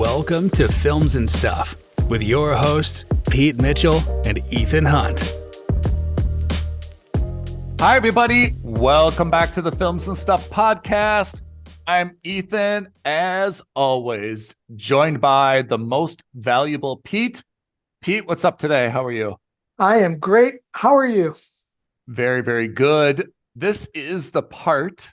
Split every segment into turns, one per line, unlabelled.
Welcome to Films and Stuff with your hosts, Pete Mitchell and Ethan Hunt.
Hi, everybody. Welcome back to the Films and Stuff podcast. I'm Ethan, as always, joined by the most valuable Pete. Pete, what's up today? How are you?
I am great. How are you?
Very, very good. This is the part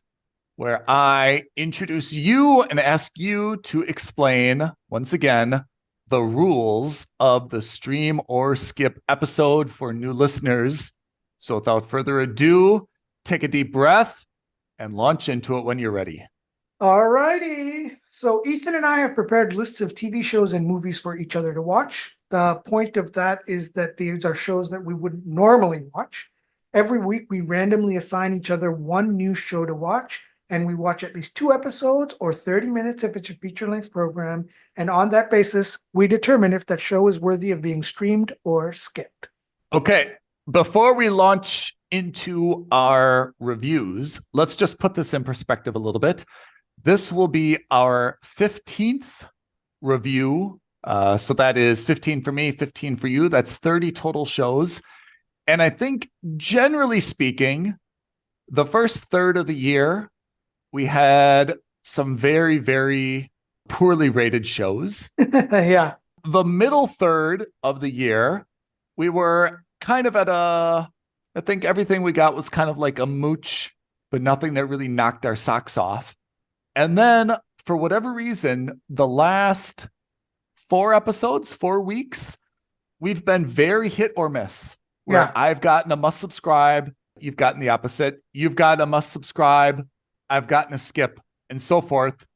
where I introduce you and ask you to explain, once again, the rules of the stream or skip episode for new listeners. So without further ado, take a deep breath and launch into it when you're ready.
All righty. So Ethan and I have prepared lists of TV shows and movies for each other to watch. The point of that is that these are shows that we wouldn't normally watch. Every week, we randomly assign each other one new show to watch, and we watch at least 2 episodes or 30 minutes if it's a feature-length program. And on that basis, we determine if that show is worthy of being streamed or skipped.
Okay. Before we launch into our reviews, let's just put this in perspective a little bit. This will be our 15th review. So that is 15 for me, 15 for you. That's 30 total shows. And I think, generally speaking, the first third of the year, we had some very, very poorly rated shows.
Yeah.
The middle third of the year, we were kind of at I think everything we got was kind of like a mooch, but nothing that really knocked our socks off. And then, for whatever reason, the last 4 weeks, we've been very hit or miss. Where
Yeah.
I've gotten a must subscribe, you've gotten the opposite. You've gotten a must subscribe, I've gotten a skip, and so forth.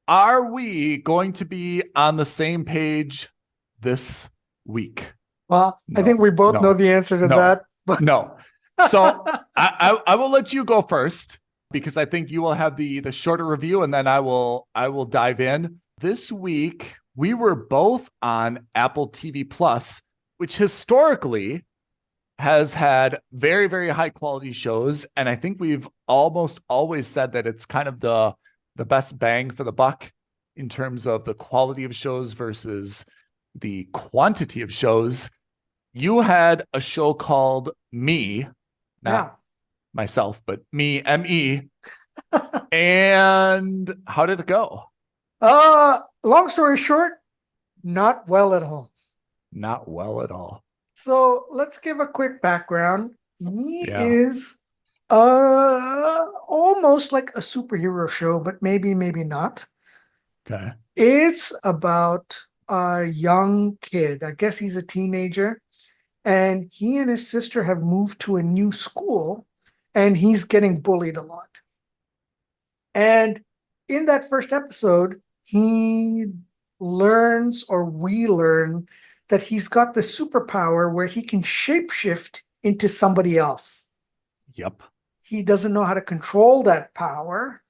Are we going to be on the same page this week?
Well,
No,
I think we both know the answer to that. But
No. So I will let you go first, because I think you will have the shorter review, and then I will dive in. This week, we were both on Apple TV Plus, which historically has had very, very high quality shows. And I think we've almost always said that it's kind of the best bang for the buck in terms of the quality of shows versus the quantity of shows. You had a show called Me, not myself, but Me, M-E. And how did it go?
Long story short, not well at all.
Not well at all.
So let's give a quick background. Me is almost like a superhero show, but maybe not.
Okay.
It's about a young kid. I guess he's a teenager, and he and his sister have moved to a new school, and he's getting bullied a lot. And in that first episode, he learns, or we learn, that he's got the superpower where he can shapeshift into somebody else.
Yep.
He doesn't know how to control that power.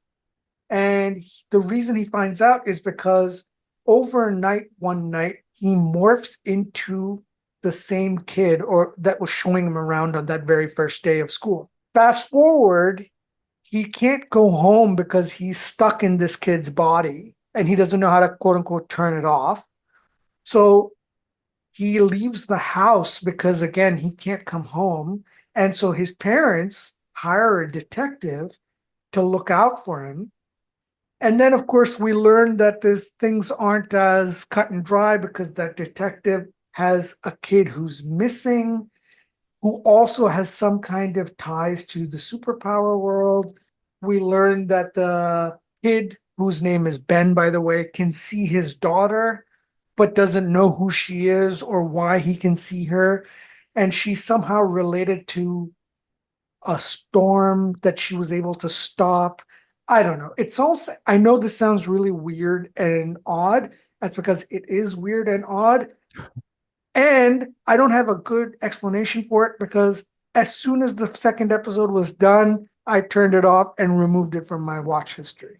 And the reason he finds out is because overnight, one night, he morphs into the same kid or that was showing him around on that very first day of school. Fast forward, he can't go home because he's stuck in this kid's body and he doesn't know how to, quote unquote, turn it off. So he leaves the house because, again, he can't come home. And so his parents hire a detective to look out for him. And then, of course, we learn that things aren't as cut and dry because that detective has a kid who's missing, who also has some kind of ties to the superpower world. We learn that the kid, whose name is Ben, by the way, can see his daughter, but doesn't know who she is or why he can see her. And she's somehow related to a storm that she was able to stop. I don't know. It's also, I know this sounds really weird and odd. That's because it is weird and odd. And I don't have a good explanation for it because as soon as the second episode was done, I turned it off and removed it from my watch history.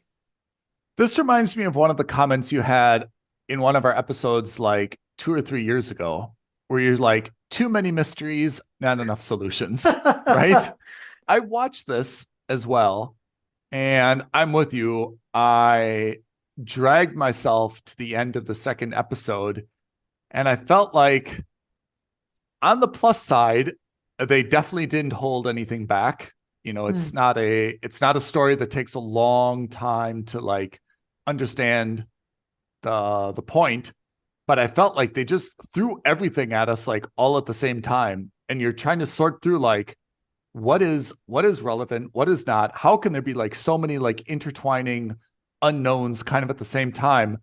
This reminds me of one of the comments you had in one of our episodes like 2 or 3 years ago, where you're like, too many mysteries, not enough solutions, right? I watched this as well, and I'm with you. I dragged myself to the end of the second episode, and I felt like on the plus side, they definitely didn't hold anything back. It's not a story that takes a long time to like understand the point, but I felt like they just threw everything at us like all at the same time, and you're trying to sort through like what is relevant, what is not, how can there be like so many like intertwining unknowns kind of at the same time.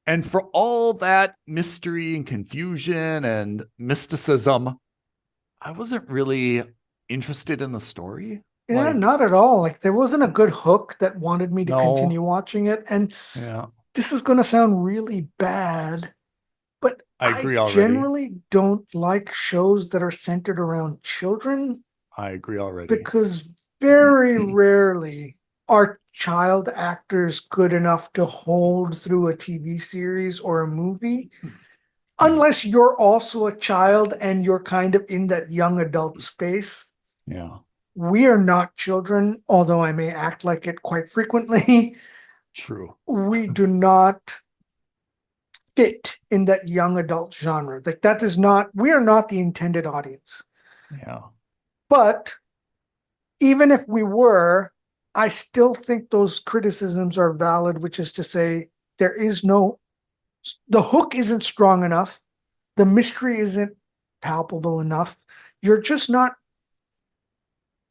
And for all that mystery and confusion and mysticism, I wasn't really interested in the story.
Yeah,
Like,
not at all. Like there wasn't a good hook that wanted me to continue
no,
watching it. And
yeah,
this is going to sound really bad, but
I
I
agree already.
generally don't like shows that are centered around children
I agree already.
because very rarely are child actors good enough to hold through a TV series or a movie, unless you're also a child and you're kind of in that young adult space.
Yeah,
We are not children, although I may act like it quite frequently.
true.
We do not fit in that young adult genre. Like that is not, we are not the intended audience.
Yeah,
But even if we were, I still think those criticisms are valid, which is to say, the hook isn't strong enough. The mystery isn't palpable enough. You're just not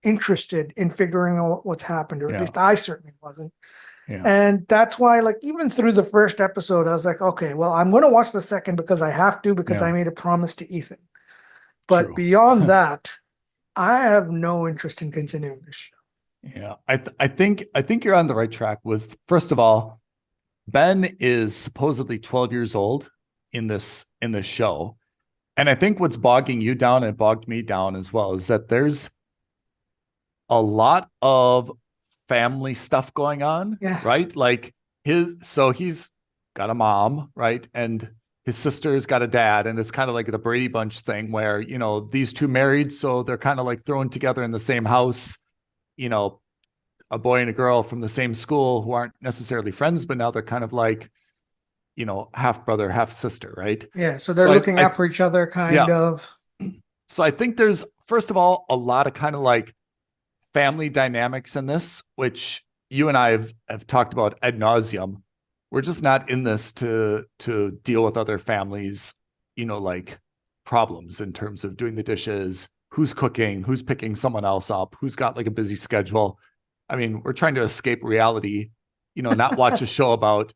interested in figuring out what's happened, or at
yeah,
least I certainly wasn't.
yeah,
And that's why, like, even through the first episode, I was like, okay, well, I'm going to watch the second because I have to, because I
yeah,
made a promise to Ethan. But
true.
beyond that, I have no interest in continuing this show.
Yeah, I think you're on the right track with, first of all, Ben is supposedly 12 years old in this show. And I think what's bogging you down and bogged me down as well is that there's a lot of family stuff going on,
Yeah.
right? Like he's got a mom, right? And his sister's got a dad, and it's kind of like the Brady Bunch thing where, these two married, so they're kind of like thrown together in the same house, a boy and a girl from the same school who aren't necessarily friends, but now they're kind of like, half brother, half sister, right?
Yeah. So they're looking out for each other, kind
yeah.
of.
So I think there's, first of all, a lot of kind of like family dynamics in this, which you and I have talked about ad nauseum. We're just not in this to deal with other families, like problems in terms of doing the dishes, who's cooking, who's picking someone else up, who's got like a busy schedule. I mean, we're trying to escape reality, not watch a show about,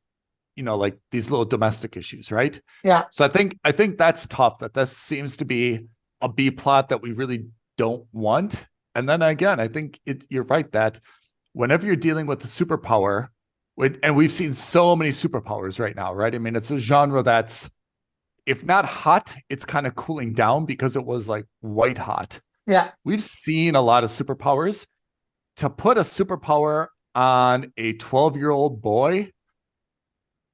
like these little domestic issues, right?
Yeah.
So I think that's tough, that this seems to be a B plot that we really don't want. And then again, I think you're right that whenever you're dealing with a superpower, and we've seen so many superpowers right now, right? I mean, it's a genre that's, if not hot, it's kind of cooling down because it was like white hot.
Yeah.
We've seen a lot of superpowers. To put a superpower on a 12-year-old boy,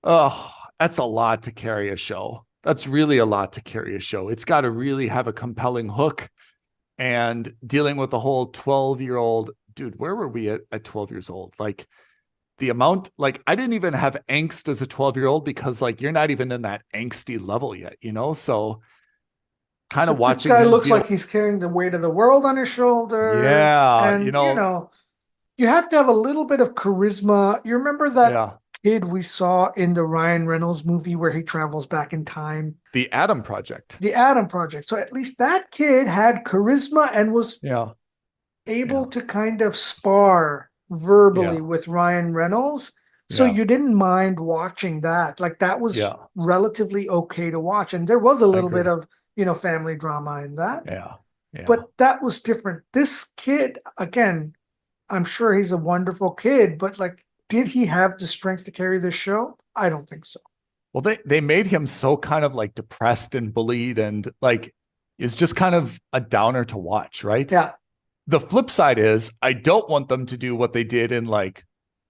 oh, that's a lot to carry a show. That's really a lot to carry a show. It's got to really have a compelling hook, and dealing with the whole 12-year-old dude. Where were we at 12 years old? Like the amount, like I didn't even have angst as a 12-year-old because like you're not even in that angsty level yet, So kind of watching
this guy
him
looks like he's carrying the weight of the world on his shoulders.
Yeah,
And you have to have a little bit of charisma. You remember that kid we saw in the Ryan Reynolds movie where he travels back in time?
The Adam Project.
The Adam Project. So at least that kid had charisma and was able to kind of spar verbally with Ryan Reynolds. So you didn't mind watching that. Like that was relatively okay to watch. And there was a little bit of, family drama in that.
Yeah.
But that was different. This kid, again, I'm sure he's a wonderful kid, but like, did he have the strength to carry this show? I don't think so.
Well, they made him so kind of like depressed and bullied, and like is just kind of a downer to watch, right?
Yeah.
The flip side is I don't want them to do what they did in like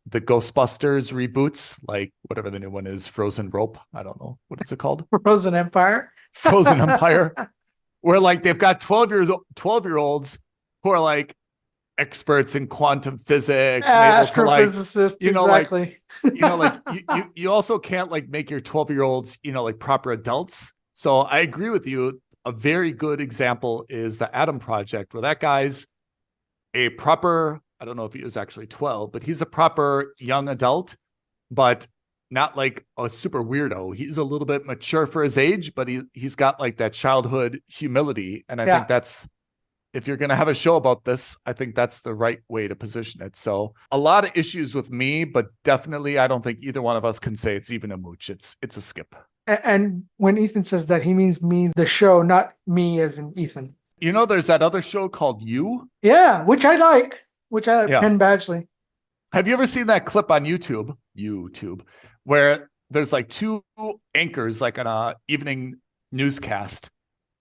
the Ghostbusters reboots, like whatever the new one is, Frozen Rope. I don't know. What is it called?
Frozen Empire.
Frozen Empire. Where like they've got 12-year-olds who are like experts in quantum physics and able to like,
Astrophysicists,
you know,
exactly.
you also can't like make your 12-year-olds, like proper adults. So I agree with you. A very good example is the Atom Project, where that guy's a proper, I don't know if he was actually 12, but he's a proper young adult, but not like a super weirdo. He's a little bit mature for his age, but he's got like that childhood humility. And I think that's, if you're going to have a show about this, I think that's the right way to position it. So a lot of issues with me, but definitely I don't think either one of us can say it's even a mooch. It's a skip.
And when Ethan says that, he means me, the show, not me as in Ethan.
There's that other show called You.
Yeah, which I like, Penn Badgley.
Have you ever seen that clip on YouTube, where there's like two anchors, like on a evening newscast,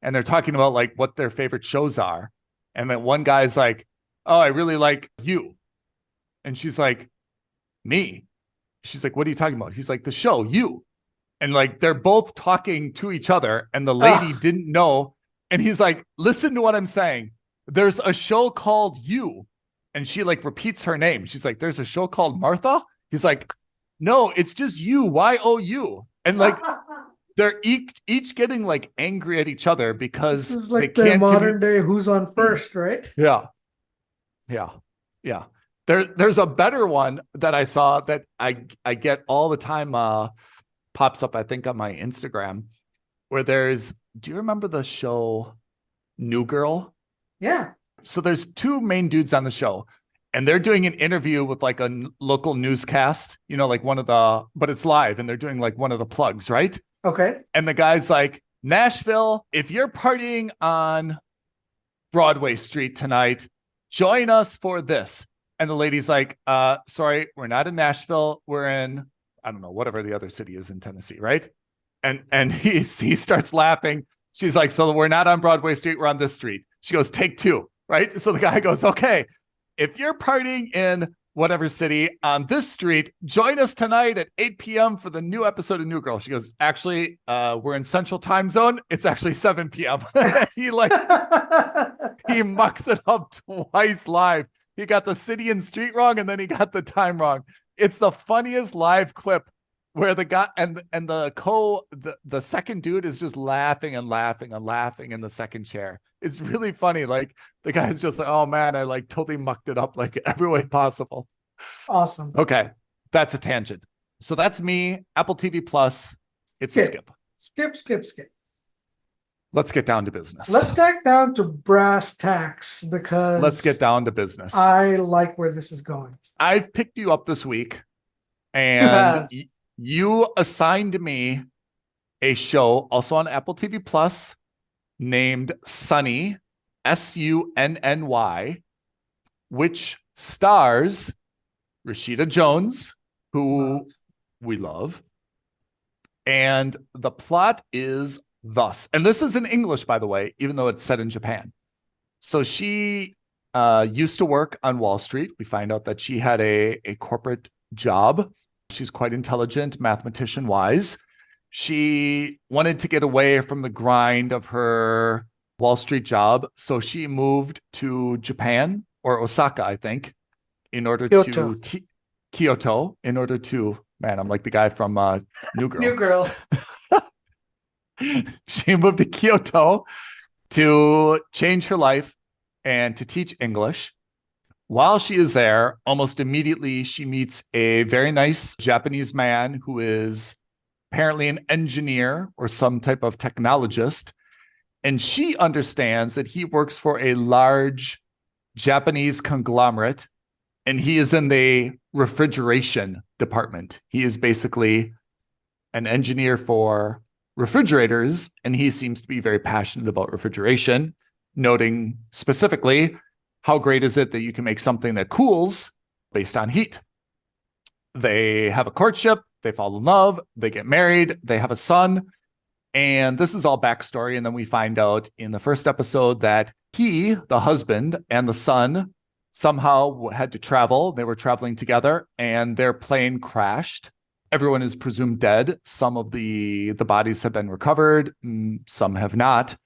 and they're talking about like what their favorite shows are. And then one guy's like, "Oh, I really like You." And she's like, "Me?" She's like, "What are you talking about?" He's like, "The show, You." And like, they're both talking to each other, and the lady didn't know. And he's like, "Listen to what I'm saying. There's a show called You." And she like repeats her name. She's like, "There's a show called Martha?" He's like, "No, it's just You, YOU." And like, they're each getting like angry at each other because
this is like
they can't
modern day Who's on First, right?
Yeah. There's a better one that I saw that I get all the time, pops up, I think, on my Instagram, where do you remember the show New Girl?
Yeah.
So there's two main dudes on the show, and they're doing an interview with like a local newscast, like but it's live, and they're doing like one of the plugs, right?
Okay.
And the guy's like, "Nashville, if you're partying on Broadway Street tonight, join us for this." And the lady's like, "Sorry, we're not in Nashville. We're in, I don't know, whatever the other city is in Tennessee, right?" And he starts laughing. She's like, "So we're not on Broadway Street. We're on this street." She goes, "Take two," right? So the guy goes, "Okay, if you're partying in whatever city on this street, join us tonight at 8 p.m. for the new episode of New Girl." She goes, "Actually, we're in Central Time Zone. It's actually 7 p.m. He mucks it up twice live. He got the city and street wrong, and then he got the time wrong. It's the funniest live clip where the guy and the second dude is just laughing and laughing and laughing in the second chair. It's really funny. Like, the guy's just like, "Oh man, I like totally mucked it up like every way possible."
Awesome.
Okay, that's a tangent. So that's me. Apple TV Plus. It's a skip.
Skip.
Let's get down to business.
Let's get down to brass tacks, because
let's get down to business.
I like where this is going.
I've picked you up this week, and you assigned me a show also on Apple TV Plus named Sunny, Sunny, which stars Rashida Jones, who we love. And the plot is thus, and this is in English, by the way, even though it's set in Japan. So she used to work on Wall Street. We find out that she had a corporate job. She's quite intelligent, mathematician-wise. She wanted to get away from the grind of her Wall Street job, so she moved to Japan, or Osaka, I think, in order
Kyoto.
to Kyoto, in order to, man, I'm like the guy from New Girl.
New Girl.
She moved to Kyoto to change her life and to teach English. While she is there, almost immediately, she meets a very nice Japanese man who is apparently an engineer or some type of technologist. And she understands that he works for a large Japanese conglomerate, and he is in the refrigeration department. He is basically an engineer for refrigerators, and he seems to be very passionate about refrigeration, noting specifically, how great is it that you can make something that cools based on heat? They have a courtship, they fall in love, they get married, they have a son, and this is all backstory. And then we find out in the first episode that he, the husband, and the son somehow had to travel. They were traveling together, and their plane crashed. Everyone is presumed dead. Some of the bodies have been recovered, some have not.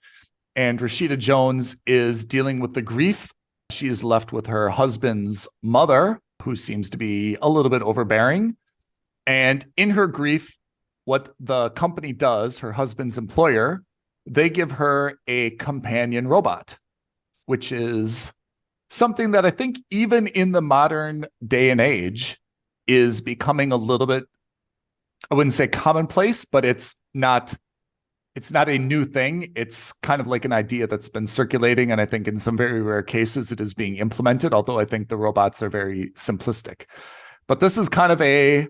And Rashida Jones is dealing with the grief. She is left with her husband's mother, who seems to be a little bit overbearing. And in her grief, what the company does, her husband's employer, they give her a companion robot, which is something that I think even in the modern day and age is becoming a little bit, I wouldn't say commonplace, but it's not a new thing. It's kind of like an idea that's been circulating. And I think in some very rare cases it is being implemented, although I think the robots are very simplistic. But this is kind of a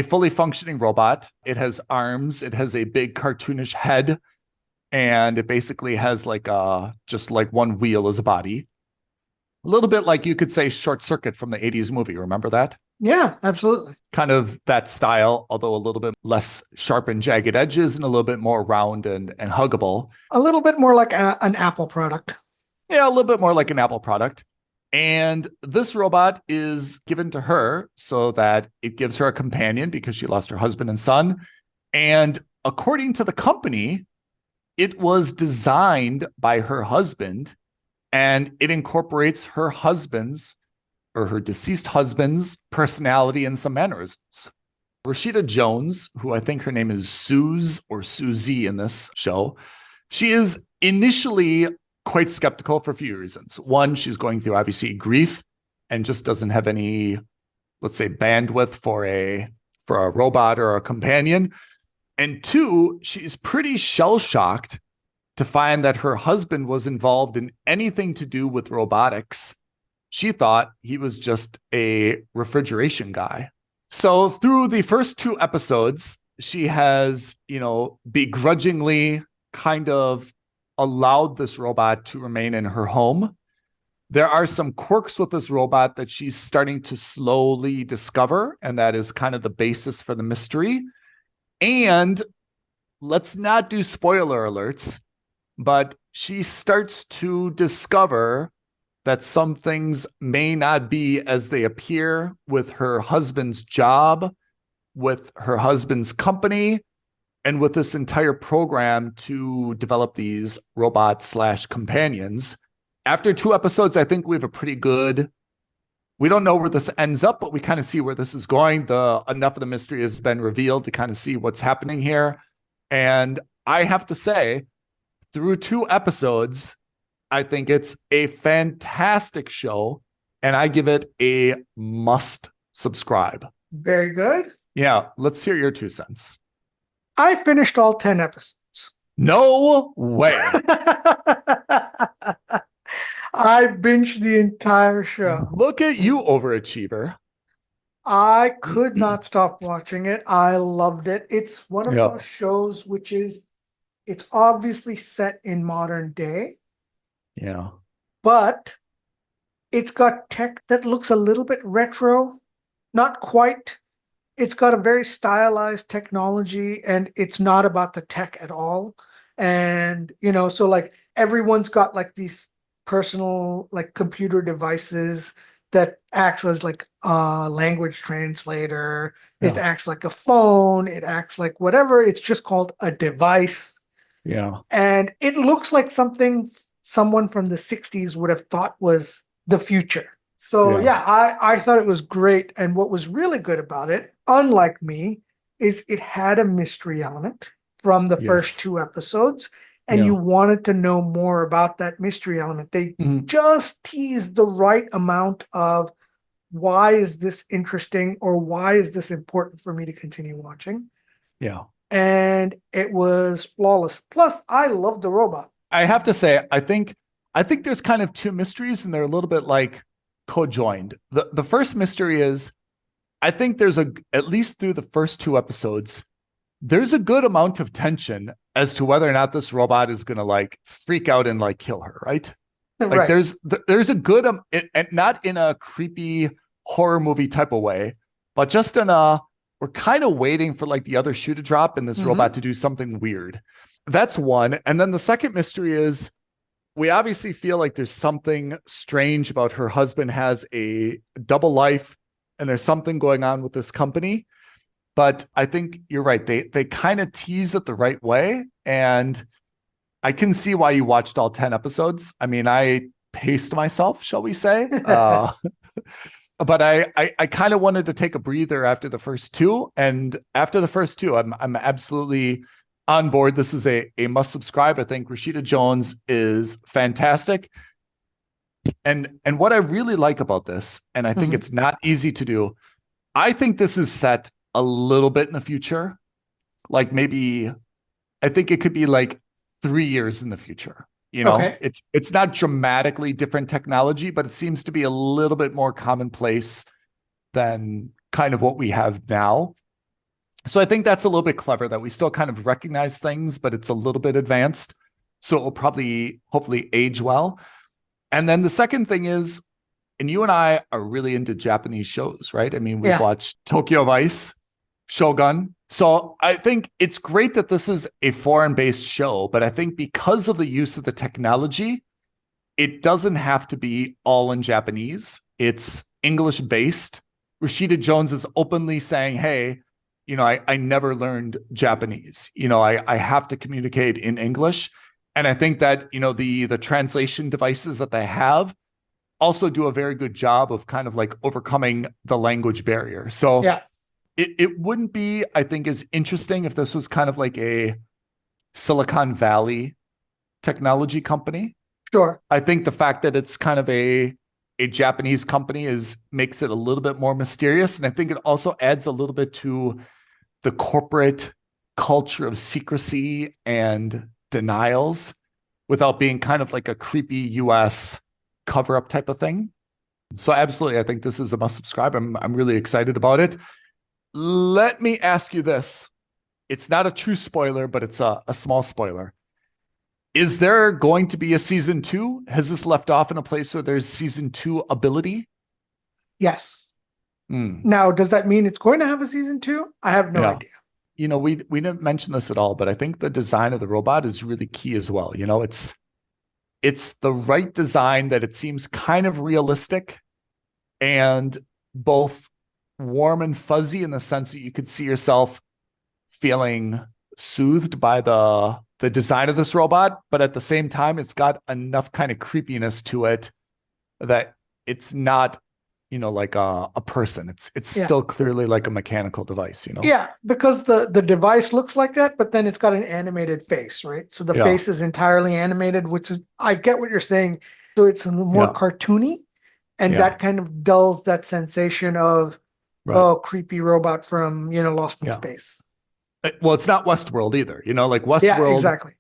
fully functioning robot. It has arms. It has a big cartoonish head. And it basically has just like one wheel as a body. A little bit like you could say Short Circuit from the 80s movie. Remember that?
Yeah, absolutely.
Kind of that style, although a little bit less sharp and jagged edges and a little bit more round and huggable.
A little bit more like an Apple product.
Yeah, a little bit more like an Apple product. And this robot is given to her so that it gives her a companion because she lost her husband and son. And according to the company, it was designed by her husband, and it incorporates her husband's or her deceased husband's personality and some mannerisms. Rashida Jones, who I think her name is Suze or Susie in this show, she is initially quite skeptical for a few reasons. One, she's going through obviously grief and just doesn't have any, let's say, bandwidth for a robot or a companion. And two, she's pretty shell-shocked to find that her husband was involved in anything to do with robotics. She thought he was just a refrigeration guy. So through the first 2 episodes, she has, begrudgingly kind of allowed this robot to remain in her home. There are some quirks with this robot that she's starting to slowly discover, and that is kind of the basis for the mystery. And let's not do spoiler alerts, but she starts to discover that some things may not be as they appear with her husband's job, with her husband's company, and with this entire program to develop these robot/companions. After 2 episodes, I think we have a pretty good, we don't know where this ends up, but we kind of see where this is going. Enough of the mystery has been revealed to kind of see what's happening here. And I have to say, through 2 episodes, I think it's a fantastic show, and I give it a must subscribe.
Very good.
Yeah, let's hear your 2 cents.
I finished all 10 episodes.
No way.
I binged the entire show.
Look at you, overachiever.
I could not stop watching it. I loved it. It's one of those shows it's obviously set in modern day.
Yeah.
But it's got tech that looks a little bit retro. Not quite. It's got a very stylized technology, and it's not about the tech at all. And, so like everyone's got like these personal like computer devices that acts as like a language translator. It acts like a phone. It acts like whatever. It's just called a device.
Yeah.
And it looks like something someone from the 60s would have thought was the future. So I thought it was great. And what was really good about it, unlike me, is it had a mystery element from the first 2 episodes. And you wanted to know more about that mystery element. They just teased the right amount of why is this interesting or why is this important for me to continue watching?
Yeah.
And it was flawless. Plus, I love the robot.
I have to say, I think there's kind of 2 mysteries, and they're a little bit like co-joined. The first mystery is, I think there's at least through the first 2 episodes, there's a good amount of tension as to whether or not this robot is going to like freak out and like kill her, right? Like there's a good, and not in a creepy horror movie type of way, but just in we're kind of waiting for like the other shoe to drop and this robot to do something weird. That's one. And then the second mystery is, we obviously feel like there's something strange about her husband has a double life and there's something going on with this company. But I think you're right. They kind of tease it the right way. And I can see why you watched all 10 episodes. I mean, I paced myself, shall we say. But I kind of wanted to take a breather after the first two. And after the first two, I'm absolutely on board. This is a must subscribe. I think Rashida Jones is fantastic. And what I really like about this, and I think it's not easy to do, I think this is set a little bit in the future. Like maybe, I think it could be like 3 years in the future. You know,
Okay.
it's not dramatically different technology, but it seems to be a little bit more commonplace than kind of what we have now. So I think that's a little bit clever that we still kind of recognize things, but it's a little bit advanced. So it will probably, hopefully age well. And then the second thing is, and you and I are really into Japanese shows, right? I mean, we've watched Tokyo Vice, Shogun. So I think it's great that this is a foreign-based show, but I think because of the use of the technology, it doesn't have to be all in Japanese. It's English-based. Rashida Jones is openly saying, hey, you know, I never learned Japanese. You know, I have to communicate in English. And I think that, you know, the translation devices that they have also do a very good job of kind of like overcoming the language barrier. So it wouldn't be, I think, as interesting if this was kind of like a Silicon Valley technology company.
Sure.
I think the fact that it's kind of a Japanese company makes it a little bit more mysterious. And I think it also adds a little bit to the corporate culture of secrecy and denials without being kind of like a creepy US cover-up type of thing. So absolutely, I think this is a must subscribe. I'm really excited about it. Let me ask you this. It's not a true spoiler, but it's a small spoiler. Is there going to be a season 2? Has this left off in a place where there's season 2 ability?
Yes. Now, does that mean it's going to have a season 2? I have no idea.
You know, we didn't mention this at all, but I think the design of the robot is really key as well. You know, it's the right design that it seems kind of realistic and both warm and fuzzy in the sense that you could see yourself feeling soothed by the design of this robot, but at the same time, it's got enough kind of creepiness to it that it's not, you know, like a person. It's still clearly like a mechanical device, you know?
Yeah, because the device looks like that, but then it's got an animated face, right? So the face is entirely animated, which is, I get what you're saying. So it's a little more cartoony, and that kind of dulls that sensation of, creepy robot from, you know, Lost in Space.
Well, it's not Westworld either, you know, like Westworld.
Yeah, exactly.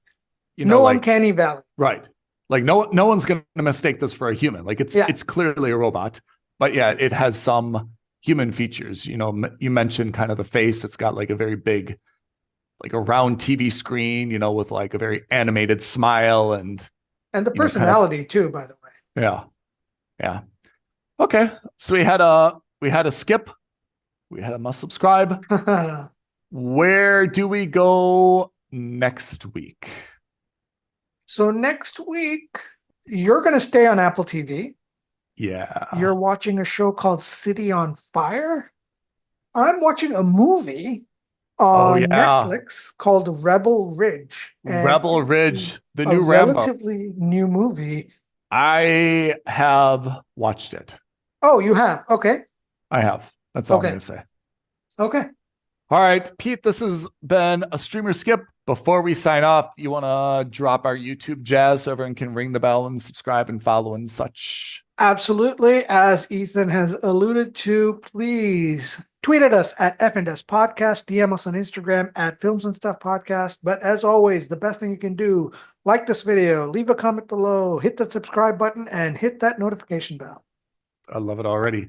You know,
no
like,
uncanny valley.
Right. Like no one's going to mistake this for a human. Like it's clearly a robot, but yeah, it has some human features. You know, you mentioned kind of the face. It's got like a very big, like a round TV screen, you know, with like a very animated smile and
the personality too, by the way.
Yeah. Yeah. Okay. So we had a skip. We had a must subscribe. Where do we go next week?
So next week, you're going to stay on Apple TV.
Yeah.
You're watching a show called City on Fire. I'm watching a movie on Netflix called Rebel Ridge.
Rebel Ridge, the new Rambo.
Relatively new movie.
I have watched it.
Oh, you have? Okay.
I have. That's all I'm going to say.
Okay.
All right, Pete, this has been a streamer skip. Before we sign off, you want to drop our YouTube jazz so everyone can ring the bell and subscribe and follow and such?
Absolutely. As Ethan has alluded to, please tweet at us at F&S Podcast, DM us on Instagram at Films and Stuff Podcast. But as always, the best thing you can do, like this video, leave a comment below, hit the subscribe button, and hit that notification bell.
I love it already.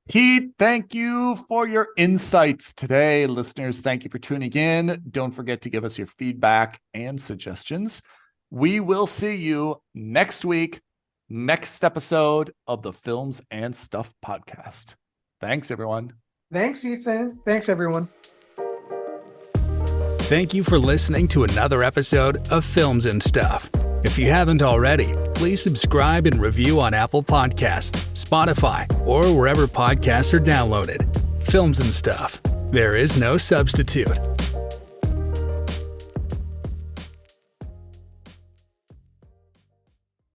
Pete, thank you for your insights today. Listeners, thank you for tuning in. Don't forget to give us your feedback and suggestions. We will see you next week, next episode of the Films and Stuff Podcast. Thanks, everyone.
Thanks, Ethan. Thanks, everyone.
Thank you for listening to another episode of Films and Stuff. If you haven't already, please subscribe and review on Apple Podcasts, Spotify, or wherever podcasts are downloaded. Films and Stuff. There is no substitute.